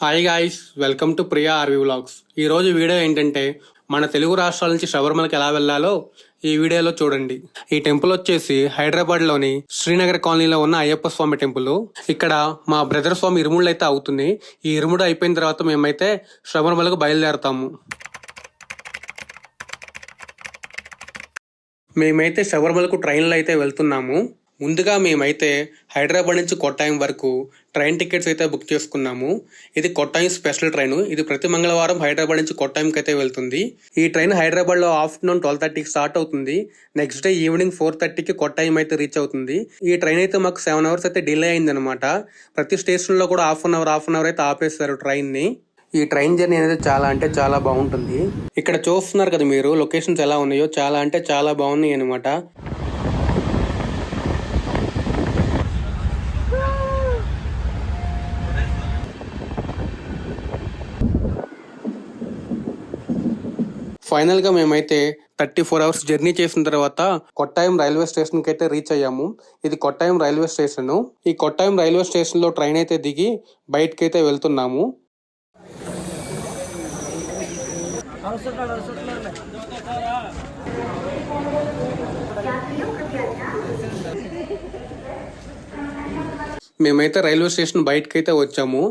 Hi guys, welcome to Priya RV vlogs. ఈరోజు video ఏంటంటే మన తెలుగు రాష్ట్రాల నుంచి శబరిమలకి ఎలా వెళ్ళాలో ఈ వీడియోలో చూడండి. ఈ టెంపుల్ వచ్చేసి హైదరాబాద్లోని శ్రీనగర్ కాలనీలో ఉన్న అయ్యప్ప స్వామి టెంపుల్. ఇక్కడ మా బ్రదర్ స్వామి ఇరుముళ్ళు అయితే అవుతుంది. ఈ ఇరుముడు అయిపోయిన తర్వాత మేమైతే శబరిమలకు బయలుదేరతాము. మేమైతే శబరిమలకు ట్రైన్లో అయితే వెళ్తున్నాము. ముందుగా మేమైతే హైదరాబాద్ నుంచి కొట్టాయం వరకు ట్రైన్ టికెట్స్ అయితే బుక్ చేసుకున్నాము. ఇది కొట్టాయం స్పెషల్ ట్రైన్. ఇది ప్రతి మంగళవారం హైదరాబాద్ నుంచి కొట్టాయంకి అయితే వెళ్తుంది. ఈ ట్రైన్ హైదరాబాద్లో ఆఫ్టర్నూన్ 12:30కి స్టార్ట్ అవుతుంది. నెక్స్ట్ డే ఈవినింగ్ 4:30కి కొట్టాయం అయితే రీచ్ అవుతుంది. ఈ ట్రైన్ అయితే మాకు 7 hours అయితే డిలే అయింది అనమాట. ప్రతి స్టేషన్లో కూడా హాఫ్ అన్ అవర్ అయితే ఆపేస్తారు ట్రైన్ని. ఈ ట్రైన్ జర్నీ అనేది చాలా అంటే చాలా బాగుంటుంది. ఇక్కడ చూస్తున్నారు కదా మీరు, లొకేషన్స్ ఎలా ఉన్నాయో చాలా అంటే చాలా బాగున్నాయి అనమాట. ఫైనల్ గా మేమైతే 34 hours జర్నీ చేసిన తర్వాత కొట్టాయం రైల్వే స్టేషన్ కి అయితే రీచ్ అయ్యాము. ఇది కొట్టాయం రైల్వే స్టేషన్. ఈ కొట్టాయం రైల్వే స్టేషన్ లో ట్రైన్ అయితే దిగి బయటకి అయితే వెళ్తున్నాము. మేమైతే రైల్వే స్టేషన్ బయటకి అయితే వచ్చాము.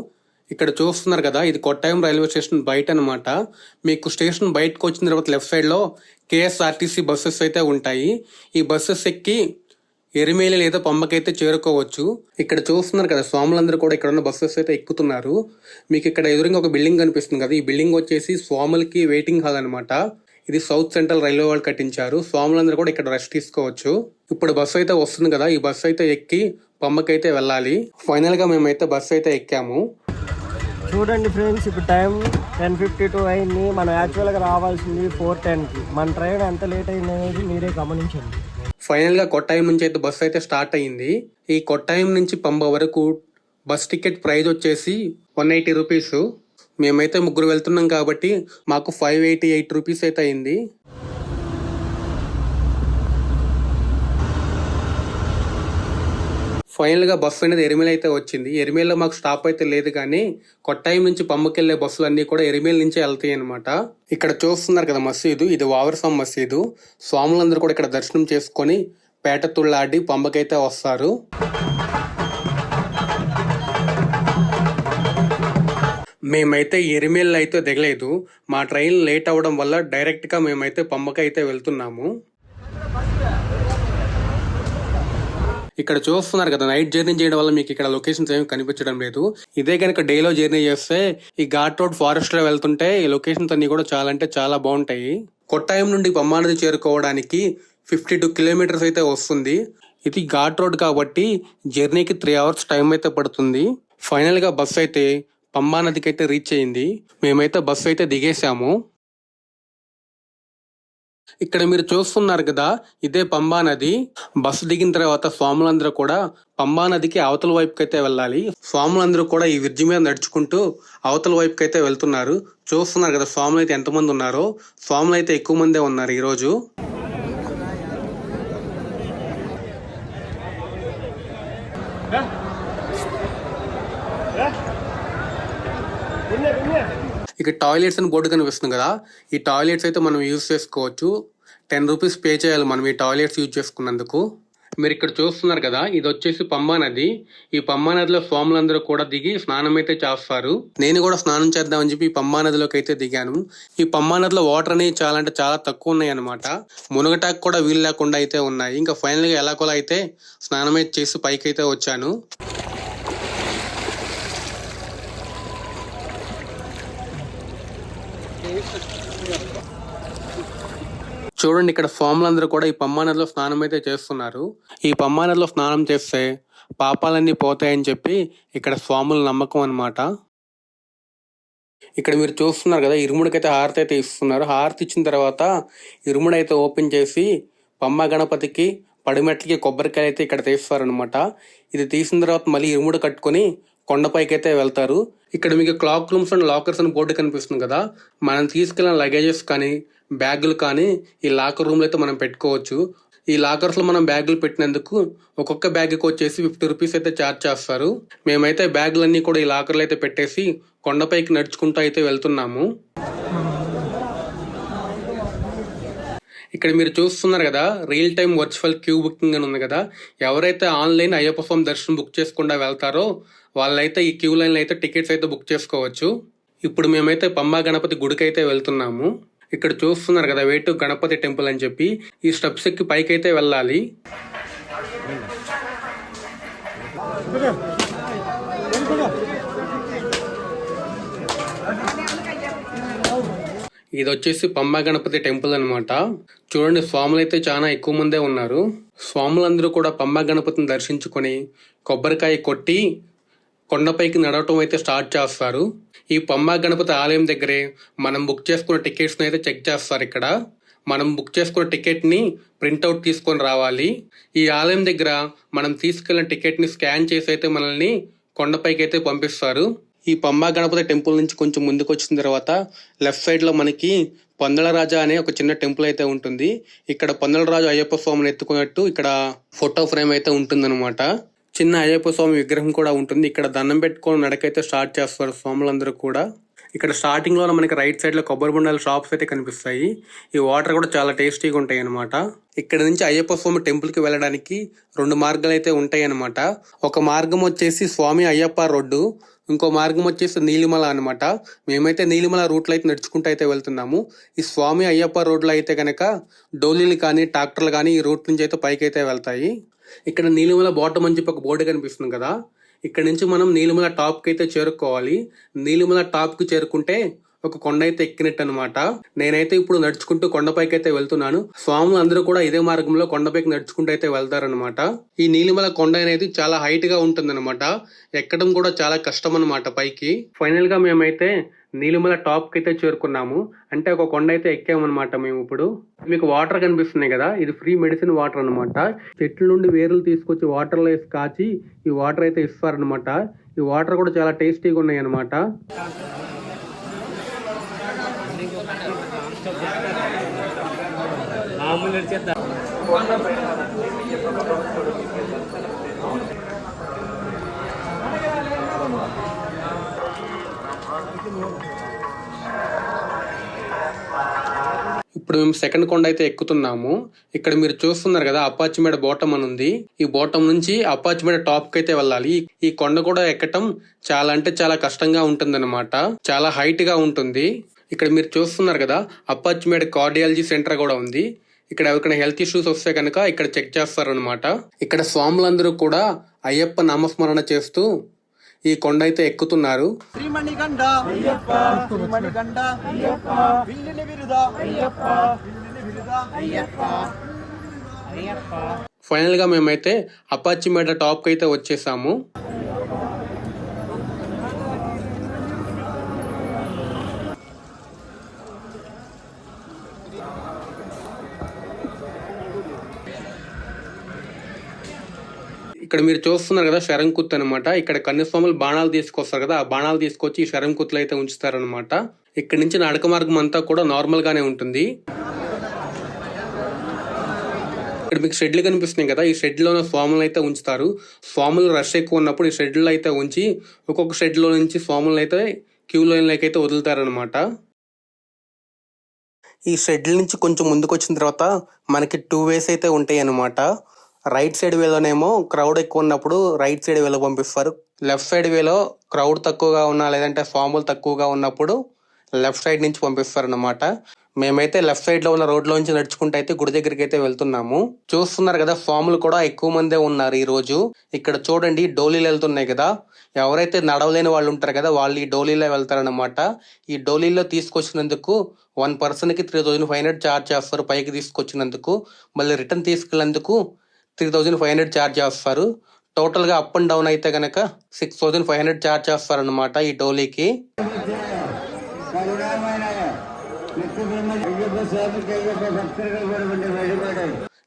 ఇక్కడ చూస్తున్నారు కదా, ఇది కొట్టాయం రైల్వే స్టేషన్ బయట అనమాట. మీకు స్టేషన్ బయటకు వచ్చిన తర్వాత లెఫ్ట్ సైడ్ లో కేఎస్ఆర్టీసీ బస్సెస్ అయితే ఉంటాయి. ఈ బస్సెస్ ఎక్కి ఎరిమేలి లేదా పంబకైతే చేరుకోవచ్చు. ఇక్కడ చూస్తున్నారు కదా, స్వాములందరూ కూడా ఇక్కడ ఉన్న బస్సెస్ అయితే ఎక్కుతున్నారు. మీకు ఇక్కడ ఎదురుగా ఒక బిల్డింగ్ కనిపిస్తుంది కదా, ఈ బిల్డింగ్ వచ్చేసి స్వాములకి వెయిటింగ్ హాల్ అనమాట. ఇది సౌత్ సెంట్రల్ రైల్వే వాళ్ళు కట్టించారు. స్వాములందరూ కూడా ఇక్కడ రెస్ట్ తీసుకోవచ్చు. ఇప్పుడు బస్సు అయితే వస్తుంది కదా, ఈ బస్సు అయితే ఎక్కి పంబకైతే వెళ్ళాలి. ఫైనల్ గా మేమైతే బస్సు అయితే ఎక్కాము. చూడండి ఫ్రెండ్స్, ఇప్పుడు టైం 10:52 అయింది. మనం యాక్చువల్గా రావాల్సింది 4:10కి. మన ట్రైన్ ఎంత లేట్ అయింది అనేది మీరే గమనించండి. ఫైనల్ గా కొట్టాయం నుంచి అయితే బస్సు అయితే స్టార్ట్ అయ్యింది. ఈ కొట్టాయం నుంచి పంబ వరకు బస్ టికెట్ ప్రైస్ వచ్చేసి 180 రూపీస్. మేమైతే ముగ్గురు వెళ్తున్నాం కాబట్టి మాకు 588 రూపీస్ అయితే అయింది. ఫైనల్ గా బస్సు అనేది ఎరిమేల్ అయితే వచ్చింది. ఎరిమేల్లో మాకు స్టాప్ అయితే లేదు, కానీ కొట్టాయం నుంచి పంబకెళ్లే బస్సులు అన్ని కూడా ఎరిమేల్ నుంచే వెళ్తాయి అనమాట. ఇక్కడ చూస్తున్నారు కదా మసీదు, ఇది వావరసం మసీదు. స్వాములందరూ కూడా ఇక్కడ దర్శనం చేసుకొని పేట తుళ్ళాడి పంబకైతే వస్తారు. మేమైతే ఎరిమేల్ అయితే దిగలేదు. మా ట్రైన్ లేట్ అవ్వడం వల్ల డైరెక్ట్ గా మేమైతే పంబకైతే వెళ్తున్నాము. ఇక్కడ చూస్తున్నారు కదా, నైట్ జర్నీ చేయడం వల్ల మీకు ఇక్కడ లొకేషన్స్ ఏమి కనిపించడం లేదు. ఇదే కనుక డేలో జర్నీ చేస్తే ఈ ఘాట్ రోడ్ ఫారెస్ట్ లో వెళ్తుంటే ఈ లొకేషన్స్ అన్ని కూడా చాలా అంటే చాలా బాగుంటాయి. కొట్టాయం నుండి పంబా నది చేరుకోవడానికి 52 kilometers అయితే వస్తుంది. ఇది ఘాట్ రోడ్ కాబట్టి జర్నీకి 3 hours టైం అయితే పడుతుంది. ఫైనల్ గా బస్సు అయితే పంబా నదికి అయితే రీచ్ అయింది. మేమైతే బస్సు అయితే దిగేసాము. ఇక్కడ మీరు చూస్తున్నారు కదా, ఇదే పంబా నది. బస్సు దిగిన తర్వాత స్వాములందరూ కూడా పంబా నదికి అవతల వైపుకి అయితే వెళ్ళాలి. స్వాములందరూ కూడా ఈ బ్రిడ్జి మీద నడుచుకుంటూ అవతల వైపుకి అయితే వెళ్తున్నారు. చూస్తున్నారు కదా స్వాములు అయితే ఎంతమంది ఉన్నారో. స్వాములు అయితే ఎక్కువ మందే ఉన్నారు ఈ రోజు. ఇక టాయిలెట్స్ అని బోర్డు కనిపిస్తుంది కదా, ఈ టాయిలెట్స్ అయితే మనం యూజ్ చేసుకోవచ్చు. 10 రూపీస్ పే చేయాలి మనం ఈ టాయిలెట్స్ యూజ్ చేసుకున్నందుకు. మీరు ఇక్కడ చూస్తున్నారు కదా, ఇది వచ్చేసి పంబా నది. ఈ పంబా నదిలో స్వాములందరూ కూడా దిగి స్నానం అయితే చేస్తారు. నేను కూడా స్నానం చేద్దామని చెప్పి ఈ పంబా నదిలోకి అయితే దిగాను. ఈ పంబా నదిలో వాటర్ అనేవి చాలా అంటే చాలా తక్కువ ఉన్నాయి అనమాట. మునగటాకు కూడా వీలు లేకుండా అయితే ఉన్నాయి. ఇంకా ఫైనల్ గా ఎలాగోలా అయితే స్నానం అయితే చేసి పైకి అయితే వచ్చాను. చూడండి, ఇక్కడ స్వాములందరూ కూడా ఈ పంబా నదిలో స్నానం అయితే చేస్తున్నారు. ఈ పంబా నదిలో స్నానం చేస్తే పాపాలన్నీ పోతాయని చెప్పి ఇక్కడ స్వాముల నమ్మకం అన్నమాట. ఇక్కడ మీరు చూస్తున్నారు కదా, ఇరుముడికైతే హారతి అయితే ఇస్తున్నారు. హారతి ఇచ్చిన తర్వాత ఇరుముడు అయితే ఓపెన్ చేసి పంబా గణపతికి పడిమెట్లకి కొబ్బరికాయ అయితే ఇక్కడ తీస్తారనమాట. ఇది తీసిన తర్వాత మళ్ళీ ఇరుముడు కట్టుకొని కొండపైకి అయితే వెళ్తారు. ఇక్కడ మీకు క్లాక్ రూమ్స్ అండ్ లాకర్స్ అని బోర్డు కనిపిస్తుంది కదా, మనం తీసుకెళ్ళిన లగేజెస్ కానీ బ్యాగులు కానీ ఈ లాకర్ రూమ్లో అయితే మనం పెట్టుకోవచ్చు. ఈ లాకర్స్ లో మనం బ్యాగులు పెట్టినందుకు ఒక్కొక్క బ్యాగ్కి వచ్చేసి 50 రూపీస్ అయితే ఛార్జ్ చేస్తారు. మేమైతే బ్యాగులన్నీ కూడా ఈ లాకర్లు అయితే పెట్టేసి కొండపైకి నడుచుకుంటూ అయితే వెళ్తున్నాము. ఇక్కడ మీరు చూస్తున్నారు కదా, real time virtual queue booking అని ఉంది కదా. ఎవరైతే ఆన్లైన్ అయ్యప్ప స్వామి దర్శనం బుక్ చేసుకుండా వెళ్తారో వాళ్ళైతే ఈ క్యూ లైన్లో అయితే టికెట్స్ అయితే బుక్ చేసుకోవచ్చు. ఇప్పుడు మేమైతే పంబా గణపతి గుడికి అయితే వెళ్తున్నాము. ఇక్కడ చూస్తున్నారు కదా, వే టు గణపతి టెంపుల్ అని చెప్పి ఈ స్టెప్స్ ఎక్కి పైకి అయితే వెళ్ళాలి. ఇది వచ్చేసి పంబా గణపతి టెంపుల్ అనమాట. చూడండి, స్వాములు అయితే చాలా ఎక్కువ మందే ఉన్నారు. స్వాములందరూ కూడా పంబా గణపతిని దర్శించుకొని కొబ్బరికాయ కొట్టి కొండపైకి నడవటం అయితే స్టార్ట్ చేస్తారు. ఈ పంబా గణపతి ఆలయం దగ్గరే మనం బుక్ చేసుకున్న టికెట్స్ని అయితే చెక్ చేస్తారు. ఇక్కడ మనం బుక్ చేసుకున్న టికెట్ని ప్రింట్అవుట్ తీసుకొని రావాలి. ఈ ఆలయం దగ్గర మనం తీసుకెళ్లిన టికెట్ని స్కాన్ చేసి అయితే మనల్ని కొండపైకి అయితే పంపిస్తారు. ఈ పంబా గణపతి టెంపుల్ నుంచి కొంచెం ముందుకు వచ్చిన తర్వాత లెఫ్ట్ సైడ్ లో మనకి పొందలరాజా అనే ఒక చిన్న టెంపుల్ అయితే ఉంటుంది. ఇక్కడ పొందలరాజు అయ్యప్ప స్వామిని ఎత్తుకున్నట్టు ఇక్కడ ఫోటో ఫ్రేమ్ అయితే ఉంటుందన్నమాట. చిన్న అయ్యప్ప స్వామి విగ్రహం కూడా ఉంటుంది. ఇక్కడ దండం పెట్టుకొని నడకైతే స్టార్ట్ చేస్తారు స్వాములందరూ కూడా. ఇక్కడ స్టార్టింగ్ లో మనకి రైట్ సైడ్ లో కొబ్బరి బొండాల షాప్స్ అయితే కనిపిస్తాయి. ఈ వాటర్ కూడా చాలా టేస్టీగా ఉంటాయి అనమాట. ఇక్కడ నుంచి అయ్యప్ప స్వామి టెంపుల్ కి వెళ్ళడానికి 2 మార్గాలు అయితే ఉంటాయి అనమాట. ఒక మార్గం వచ్చేసి స్వామి అయ్యప్ప రోడ్డు, ఇంకో మార్గం వచ్చేసి నీలిమల అనమాట. మేమైతే నీలిమల రూట్లో అయితే నడుచుకుంటూ అయితే వెళ్తున్నాము. ఈ స్వామి అయ్యప్ప రోడ్లో అయితే కనుక డోలీలు కానీ ట్రాక్టర్లు కానీ ఈ రూట్ నుంచి అయితే పైకి అయితే వెళ్తాయి. ఇక్కడ నీలిమల బాటమ్ అని చెప్పి ఒక బోర్డు కనిపిస్తుంది కదా. ఇక్కడ నుంచి మనం నీలిమల టాప్కి అయితే చేరుకోవాలి. నీలిమల టాప్కి చేరుకుంటే ఒక కొండ అయితే ఎక్కినట్టు అనమాట. నేనైతే ఇప్పుడు నడుచుకుంటూ కొండపైకి అయితే వెళ్తున్నాను. స్వాములు అందరూ కూడా ఇదే మార్గంలో కొండపైకి నడుచుకుంటూ అయితే వెళ్తారనమాట. ఈ నీలిమల కొండ అనేది చాలా హైట్ గా ఉంటుంది అనమాట. ఎక్కడం కూడా చాలా కష్టం అనమాట పైకి. ఫైనల్ గా మేమైతే నీలిమల టాప్ కి అయితే చేరుకున్నాము. అంటే ఒక కొండ అయితే ఎక్కామన్నమాట మేము. ఇప్పుడు మీకు వాటర్ కనిపిస్తున్నాయి కదా, ఇది ఫ్రీ మెడిసిన్ వాటర్ అనమాట. చెట్ల నుండి వేర్లు తీసుకొచ్చి వాటర్ లో వేసి కాచి ఈ వాటర్ అయితే ఇస్తారనమాట. ఈ వాటర్ కూడా చాలా టేస్టీగా ఉన్నాయి అనమాట. ఇప్పుడు మేము సెకండ్ కొండ అయితే ఎక్కుతున్నాము. ఇక్కడ మీరు చూస్తున్నారు కదా, అప్పాచిమేడ బోటం అని ఉంది. ఈ బోటం నుంచి అప్పాచిమేడ టాప్ కి అయితే వెళ్ళాలి. ఈ కొండ కూడా ఎక్కటం చాలా అంటే చాలా కష్టంగా ఉంటుందన్నమాట. చాలా హైట్ గా ఉంటుంది. ఇక్కడ మీరు చూస్తున్నారు కదా, అప్పాచిమేడ కార్డియాలజీ సెంటర్ కూడా ఉంది. ఇక్కడ ఎవరికైనా హెల్త్ ఇష్యూస్ వస్తే కనుక ఇక్కడ చెక్ చేస్తారు అనమాట. ఇక్కడ స్వాములందరూ కూడా అయ్యప్ప నామస్మరణ చేస్తూ ఈ కొండ అయితే ఎక్కుతున్నారు. ఫైనల్ గా మేమైతే అప్పాచిమేడ టాప్ కి అయితే వచ్చేసాము. ఇక్కడ మీరు చూస్తున్నారు కదా, శరంకుత్ అనమాట. ఇక్కడ కన్యస్వాములు బాణాలు తీసుకొస్తారు కదా, ఆ బాణాలు తీసుకొచ్చి ఈ శరంకుత్లు అయితే ఉంచుతారనమాట. ఇక్కడ నుంచి నడక మార్గం అంతా కూడా నార్మల్ గానే ఉంటుంది. ఇక్కడ మీకు షెడ్లు కనిపిస్తున్నాయి కదా, ఈ షెడ్ లో స్వాములు అయితే ఉంచుతారు. స్వాములు రష్ ఎక్కువ ఉన్నప్పుడు ఈ షెడ్లు అయితే ఉంచి ఒక్కొక్క షెడ్ లో నుంచి స్వాములు అయితే క్యూ లైన్లోకి అయితే వదులుతారనమాట. ఈ షెడ్ల నుంచి కొంచెం ముందుకు వచ్చిన తర్వాత మనకి 2 వేస్ అయితే ఉంటాయి అనమాట. రైట్ సైడ్ వేలోనేమో క్రౌడ్ ఎక్కువ ఉన్నప్పుడు రైట్ సైడ్ వేలో పంపిస్తారు. లెఫ్ట్ సైడ్ వేలో క్రౌడ్ తక్కువగా ఉన్నా లేదంటే స్వాములు తక్కువగా ఉన్నప్పుడు లెఫ్ట్ సైడ్ నుంచి పంపిస్తారు అన్నమాట. మేమైతే లెఫ్ట్ సైడ్ లో ఉన్న రోడ్ లోంచి నడుచుకుంటూ అయితే గుడి దగ్గరికి అయితే వెళ్తున్నాము. చూస్తున్నారు కదా, స్వాములు కూడా ఎక్కువ మందే ఉన్నారు ఈ రోజు. ఇక్కడ చూడండి, డోలీలు వెళ్తున్నాయి కదా. ఎవరైతే నడవలేని వాళ్ళు ఉంటారు కదా, వాళ్ళు ఈ డోలీలో వెళ్తారనమాట. ఈ డోలీలో తీసుకొచ్చినందుకు 1 person కి 3500 ఛార్జ్ చేస్తారు పైకి తీసుకొచ్చినందుకు. మళ్ళీ రిటర్న్ తీసుకెళ్ళినందుకు 3500 ఛార్జ్ చేస్తారు. టోటల్ గా అప్ అండ్ డౌన్ అయితే గనక 6500 ఛార్జ్ చేస్తారు అనమాట ఈ డోలీకి.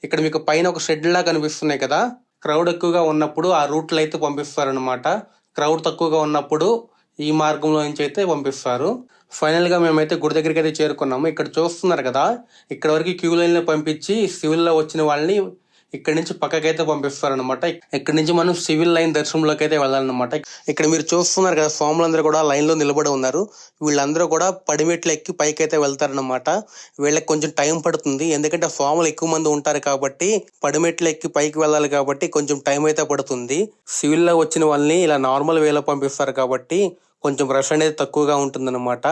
ఇక్కడ మీకు పైన ఒక షెడ్ లా కనిపిస్తున్నాయి కదా, క్రౌడ్ ఎక్కువగా ఉన్నప్పుడు ఆ రూట్లో అయితే పంపిస్తారు అనమాట. క్రౌడ్ తక్కువగా ఉన్నప్పుడు ఈ మార్గంలో నుంచి అయితే పంపిస్తారు. ఫైనల్ గా మేమైతే గుడి దగ్గరికి అయితే చేరుకున్నాము. ఇక్కడ చూస్తున్నారు కదా, ఇక్కడ వరకు క్యూ లైన్ లో పంపించి సివిల్ లో వచ్చిన వాళ్ళని ఇక్కడ నుంచి పక్కకైతే పంపిస్తారనమాట. ఇక్కడ నుంచి మనం సివిల్ లైన్ దర్శనంలోకి అయితే వెళ్ళాలన్నమాట. ఇక్కడ మీరు చూస్తున్నారు కదా, స్వాములందరూ కూడా లైన్ లో నిలబడి ఉన్నారు. వీళ్ళందరూ కూడా పడిమెట్లు ఎక్కి పైకి అయితే వెళ్తారనమాట. వీళ్ళకి కొంచెం టైం పడుతుంది, ఎందుకంటే స్వాములు ఎక్కువ మంది ఉంటారు కాబట్టి పడిమెట్లు ఎక్కి పైకి వెళ్ళాలి కాబట్టి కొంచెం టైం అయితే పడుతుంది. సివిల్ లో వచ్చిన వాళ్ళని ఇలా నార్మల్ వేలో పంపిస్తారు కాబట్టి కొంచెం రష్ అనేది తక్కువగా ఉంటుందన్నమాట.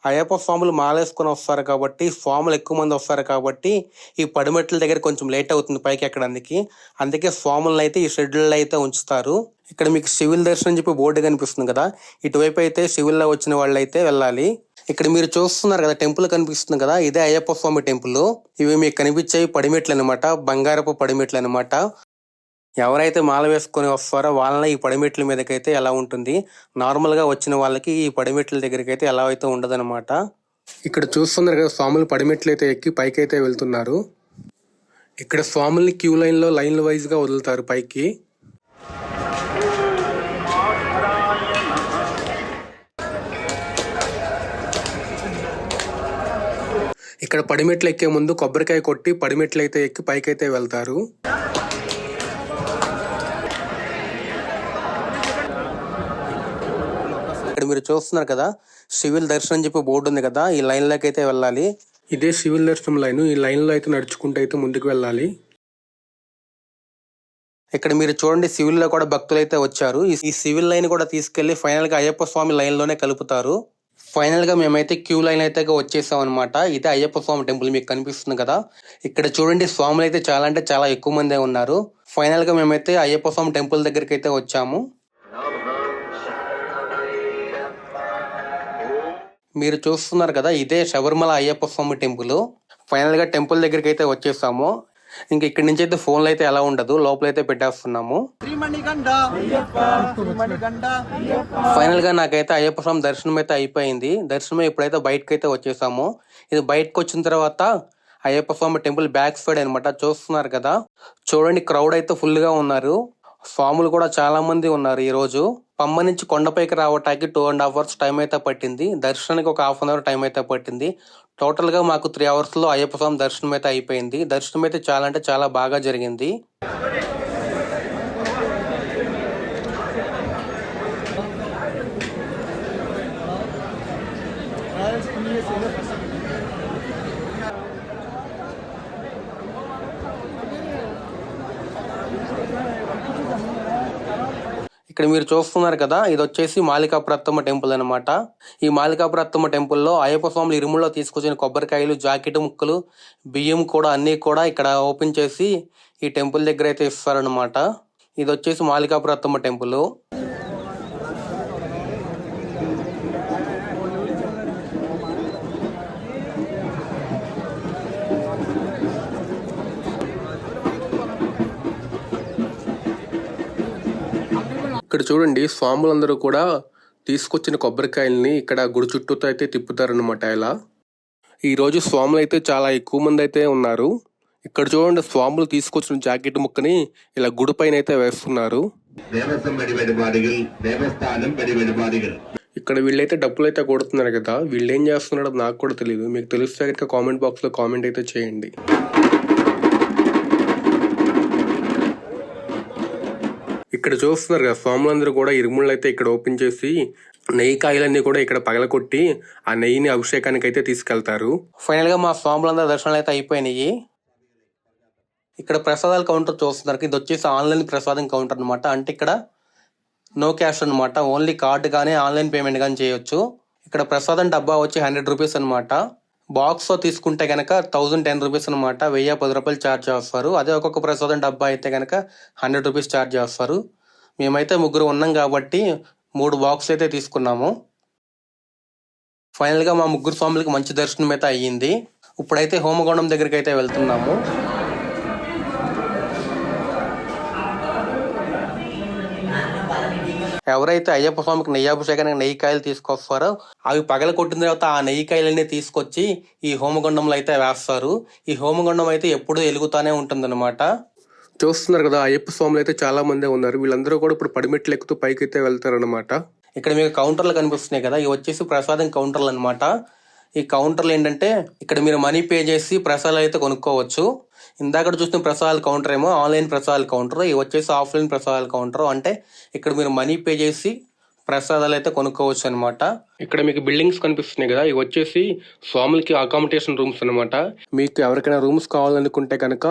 అయ్యప్ప స్వాములు మాలేసుకొని వస్తారు కాబట్టి, స్వాములు ఎక్కువ మంది వస్తారు కాబట్టి ఈ పడిమెట్ల దగ్గర కొంచెం లేట్ అవుతుంది పైకి ఎక్కడానికి. అందుకే స్వాములను అయితే ఈ షెడ్యూల్ అయితే ఉంచుతారు. ఇక్కడ మీకు సివిల్ దర్శనం చెప్పి బోర్డు కనిపిస్తుంది కదా, ఇటువైపు అయితే సివిల్ లో వచ్చిన వాళ్ళు అయితే వెళ్ళాలి. ఇక్కడ మీరు చూస్తున్నారు కదా, టెంపుల్ కనిపిస్తుంది కదా, ఇదే అయ్యప్ప స్వామి టెంపుల్. ఇవి మీకు కనిపించేవి పడిమెట్లు అనమాట, బంగారపు పడిమెట్లు అనమాట. ఎవరైతే మాల వేసుకొని వస్తారో వాళ్ళని ఈ పడిమెట్ల మీదకైతే ఎలా ఉంటుంది, నార్మల్ గా వచ్చిన వాళ్ళకి ఈ పడిమెట్ల దగ్గరికి అయితే ఎలా అయితే ఉండదన్నమాట. ఇక్కడ చూస్తున్నారు కదా, స్వాములు పడిమెట్లు అయితే ఎక్కి పైకి అయితే వెళ్తున్నారు. ఇక్కడ స్వాముల్ని క్యూ లైన్ లో లైన్ వైజ్ గా వదులుతారు పైకి. ఇక్కడ పడిమెట్లు ఎక్కే ముందు కొబ్బరికాయ కొట్టి పడిమెట్లు అయితే ఎక్కి పైకి అయితే వెళ్తారు. ఇక్కడ మీరు చూస్తున్నారు కదా, సివిల్ దర్శనం చెప్పి బోర్డు ఉంది కదా, ఈ లైన్ లోకి అయితే వెళ్ళాలి. ఇదే సివిల్ దర్శనం లైన్. ఈ లైన్ లో అయితే నడుచుకుంటూ అయితే ముందుకు వెళ్ళాలి. ఇక్కడ మీరు చూడండి, సివిల్ లో కూడా భక్తులు అయితే వచ్చారు. ఈ సివిల్ లైన్ కూడా తీసుకెళ్లి ఫైనల్ గా అయ్యప్ప స్వామి లైన్ లోనే కలుపుతారు. ఫైనల్ గా మేమైతే క్యూ లైన్ అయితే వచ్చేసాం అనమాట. ఇదే అయ్యప్ప స్వామి టెంపుల్ మీకు కనిపిస్తుంది కదా. ఇక్కడ చూడండి, స్వాములు అయితే చాలా అంటే చాలా ఎక్కువ మందే ఉన్నారు. ఫైనల్ గా మేమైతే అయ్యప్ప స్వామి టెంపుల్ దగ్గరికి అయితే వచ్చాము. మీరు చూస్తున్నారు కదా, ఇదే శబరిమల అయ్యప్ప స్వామి టెంపుల్. ఫైనల్ గా టెంపుల్ దగ్గరికి అయితే వచ్చేసాము. ఇంక ఇక్కడి నుంచి అయితే ఫోన్లు అయితే ఎలా ఉండదు, లోపలైతే పెట్టేస్తున్నాము. ఫైనల్ గా నాకైతే అయ్యప్ప స్వామి దర్శనం అయితే అయిపోయింది. దర్శనం ఇప్పుడైతే బయటకు అయితే వచ్చేసాము. ఇది బయటకు వచ్చిన తర్వాత అయ్యప్ప స్వామి టెంపుల్ బ్యాక్ సైడ్ అనమాట. చూస్తున్నారు కదా, చూడండి క్రౌడ్ అయితే ఫుల్ గా ఉన్నారు. స్వాములు కూడా చాలా మంది ఉన్నారు. ఈ రోజు పంబ నుంచి కొండపైకి రావటానికి 2.5 hours టైం అయితే పట్టింది. దర్శనానికి ఒక 1/2 hour టైం అయితే పట్టింది. టోటల్ గా మాకు 3 hours లో అయ్యప్ప స్వామి దర్శనం అయితే అయిపోయింది. దర్శనం అయితే చాలా అంటే చాలా బాగా జరిగింది. ఇక్కడ మీరు చూస్తున్నారు కదా, ఇది వచ్చేసి మాలికాపురత్తమ్మ టెంపుల్ అనమాట. ఈ మాలికాపురత్తమ్మ టెంపుల్లో అయ్యప్ప స్వాములు ఇరుముల్లో తీసుకొచ్చిన కొబ్బరికాయలు, జాకెట్ ముక్కలు, బియ్యం కూడా అన్ని కూడా ఇక్కడ ఓపెన్ చేసి ఈ టెంపుల్ దగ్గర అయితే ఇస్తారనమాట. ఇది వచ్చేసి మాలికాపురత్తమ్మ టెంపుల్. ఇక్కడ చూడండి, స్వాములందరూ కూడా తీసుకొచ్చిన కొబ్బరికాయల్ని ఇక్కడ గుడి చుట్టూతో అయితే తిప్పుతారనమాట. ఇలా ఈరోజు స్వాములు అయితే చాలా ఎక్కువ మంది అయితే ఉన్నారు. ఇక్కడ చూడండి, స్వాములు తీసుకొచ్చిన జాకెట్ ముక్కని ఇలా గుడి పైన అయితే వేస్తున్నారు. ఇక్కడ వీళ్ళైతే డబ్బులు అయితే కొడుతున్నారు కదా, వీళ్ళు ఏం చేస్తున్నారో నాకు కూడా తెలియదు. మీకు తెలిస్తే కనుక కామెంట్ బాక్స్ లో కామెంట్ అయితే చేయండి. ఇక్కడ చూస్తున్నారు కదా, స్వాములందరూ కూడా ఇరుముళ్ళు అయితే ఇక్కడ ఓపెన్ చేసి నెయ్యి కాయలన్నీ కూడా ఇక్కడ పగలకొట్టి ఆ నెయ్యిని అభిషేకానికి అయితే తీసుకెళ్తారు. ఫైనల్ గా మా స్వాములందరూ దర్శనాలు అయితే అయిపోయినాయి. ఇక్కడ ప్రసాదాల కౌంటర్ చూస్తున్నారు. ఇది వచ్చేసి ఆన్లైన్ ప్రసాదం కౌంటర్ అనమాట. అంటే ఇక్కడ నో క్యాష్ అనమాట, ఓన్లీ కార్డు కానీ ఆన్లైన్ పేమెంట్ కానీ చేయొచ్చు. ఇక్కడ ప్రసాదం డబ్బా వచ్చి 100 రూపీస్ అనమాట. బాక్స్ తో తీసుకుంటే కనుక 1010 రూపీస్ అనమాట. 1010 రూపాయలు ఛార్జ్ చేస్తారు. అదే ఒక్కొక్క ప్రసాదం డబ్బా అయితే కనుక 100 రూపీస్ ఛార్జ్ చేస్తారు. మేమైతే 3 ఉన్నాం కాబట్టి 3 బాక్స్ అయితే తీసుకున్నాము. ఫైనల్ గా మా 3 స్వాములకి మంచి దర్శనం అయితే అయ్యింది. ఇప్పుడైతే హోమగుండం దగ్గరికి అయితే వెళ్తున్నాము. ఎవరైతే అయ్యప్ప స్వామికి నెయ్యాభిషేకానికి నెయ్యి కాయలు తీసుకొస్తారో అవి పగల కొట్టిన తర్వాత ఆ నెయ్యి కాయలన్నీ తీసుకొచ్చి ఈ హోమగుండంలో అయితే వేస్తారు. ఈ హోమగుండం అయితే ఎప్పుడూ వెలుగుతానే ఉంటుందన్నమాట. చూస్తున్నారు కదా, అయ్యప్ప స్వాములు అయితే చాలా మంది ఉన్నారు. వీళ్ళందరూ కూడా ఇప్పుడు పడిమెట్లు ఎక్కుతూ పైకి అయితే వెళ్తారనమాట. ఇక్కడ మీకు కౌంటర్లు కనిపిస్తున్నాయి కదా, ఇవి వచ్చేసి ప్రసాదం కౌంటర్లు అనమాట. ఈ కౌంటర్లు ఏంటంటే ఇక్కడ మీరు మనీ పే చేసి ప్రసాదాలు అయితే కొనుక్కోవచ్చు. ఇందాక చూసిన ప్రసాదాల కౌంటర్ ఏమో ఆన్లైన్ ప్రసాదాల కౌంటర్, ఇవి వచ్చేసి ఆఫ్లైన్ ప్రసాదాల కౌంటర్. అంటే ఇక్కడ మీరు మనీ పే చేసి ప్రసాదాలు అయితే కొనుక్కోవచ్చు అనమాట. ఇక్కడ మీకు బిల్డింగ్స్ కనిపిస్తున్నాయి కదా, ఇవి వచ్చేసి స్వాములకి అకామిడేషన్ రూమ్స్ అనమాట. మీకు ఎవరికైనా రూమ్స్ కావాలనుకుంటే కనుక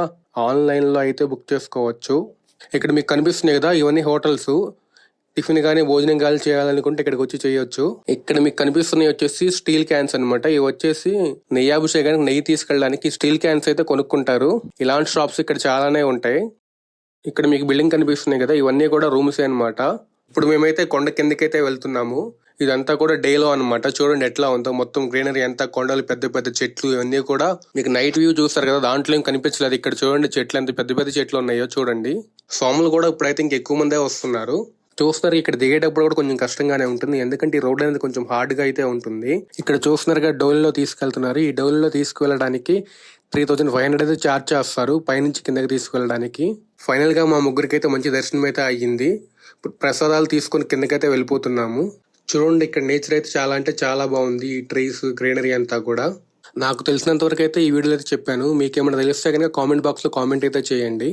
ఆన్లైన్ లో అయితే బుక్ చేసుకోవచ్చు. ఇక్కడ మీకు కనిపిస్తున్నాయి కదా, ఇవన్నీ హోటల్స్. టిఫిన్ కానీ భోజనం కానీ చేయాలనుకుంటే ఇక్కడికి వచ్చి చేయొచ్చు. ఇక్కడ మీకు కనిపిస్తున్నాయి వచ్చేసి స్టీల్ క్యాన్స్ అనమాట. ఇవి వచ్చేసి నెయ్యాభిషేకానికి నెయ్యి తీసుకెళ్ళడానికి స్టీల్ క్యాన్స్ అయితే కొనుక్కుంటారు. ఇలాంటి షాప్స్ ఇక్కడ చాలానే ఉంటాయి. ఇక్కడ మీకు బిల్డింగ్ కనిపిస్తున్నాయి కదా, ఇవన్నీ కూడా రూమ్సే అనమాట. ఇప్పుడు మేమైతే కొండ కిందకైతే వెళ్తున్నాము. ఇదంతా కూడా డేలో అనమాట. చూడండి ఎట్లా ఉందో, మొత్తం గ్రీనరీ అంతా, కొండలు, పెద్ద పెద్ద చెట్లు, ఇవన్నీ కూడా మీకు నైట్ వ్యూ చూస్తారు కదా, దాంట్లో ఏం కనిపించలేదు. ఇక్కడ చూడండి చెట్లు ఎంత పెద్ద పెద్ద చెట్లు ఉన్నాయో చూడండి. స్వాములు కూడా ఇప్పుడైతే ఇంకెక్కువ మందే వస్తున్నారు. చూస్తున్నారు ఇక్కడ దిగేటప్పుడు కూడా కొంచెం కష్టంగానే ఉంటుంది, ఎందుకంటే ఈ రోడ్ అనేది కొంచెం హార్డ్ గా అయితే ఉంటుంది. ఇక్కడ చూస్తున్నారుగా డోల్లో తీసుకెళ్తున్నారు. ఈ డోల్లో తీసుకువెళ్ళడానికి 3500 అయితే ఛార్జ్ చేస్తారు పైనుంచి కిందకి తీసుకువెళ్ళడానికి. ఫైనల్ గా మా ముగ్గురికి అయితే మంచి దర్శనం అయితే అయ్యింది. ఇప్పుడు ప్రసాదాలు తీసుకొని కిందకైతే వెళ్ళిపోతున్నాము. చూడండి ఇక్కడ నేచర్ అయితే చాలా అంటే చాలా బాగుంది. ఈ ట్రీస్, గ్రీనరీ అంతా కూడా. నాకు తెలిసినంత వరకు అయితే ఈ వీడియోలో అయితే చెప్పాను. మీకేమైనా తెలిస్తే కనుక కామెంట్ బాక్స్ లో కామెంట్ అయితే చేయండి.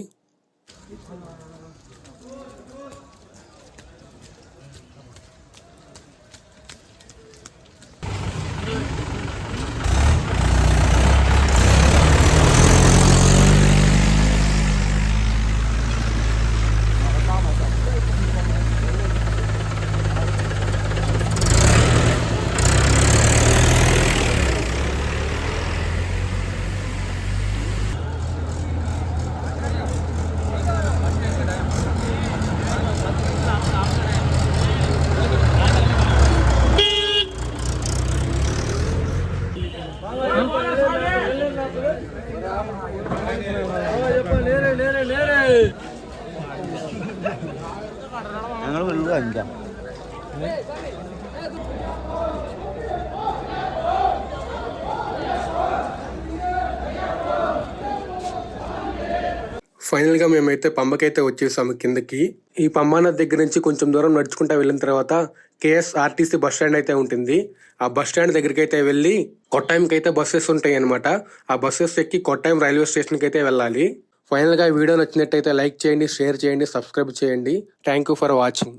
ఫైనల్ గా మేమైతే పంబకైతే వచ్చేసాము కిందకి. ఈ పంబానది దగ్గర నుంచి కొంచెం దూరం నడుచుకుంటా వెళ్ళిన తర్వాత KSRTC బస్ స్టాండ్ అయితే ఉంటుంది. ఆ బస్ స్టాండ్ దగ్గరికి అయితే వెళ్ళి కొట్టాయంకి అయితే బస్సెస్ ఉంటాయి అనమాట. ఆ బస్సెస్ ఎక్కి కొట్టాయం రైల్వే స్టేషన్ కి అయితే వెళ్ళాలి. ఫైనల్ గా వీడియో నచ్చినట్టయితే లైక్ చేయండి, షేర్ చేయండి, సబ్స్క్రైబ్ చేయండి. Thank you for watching.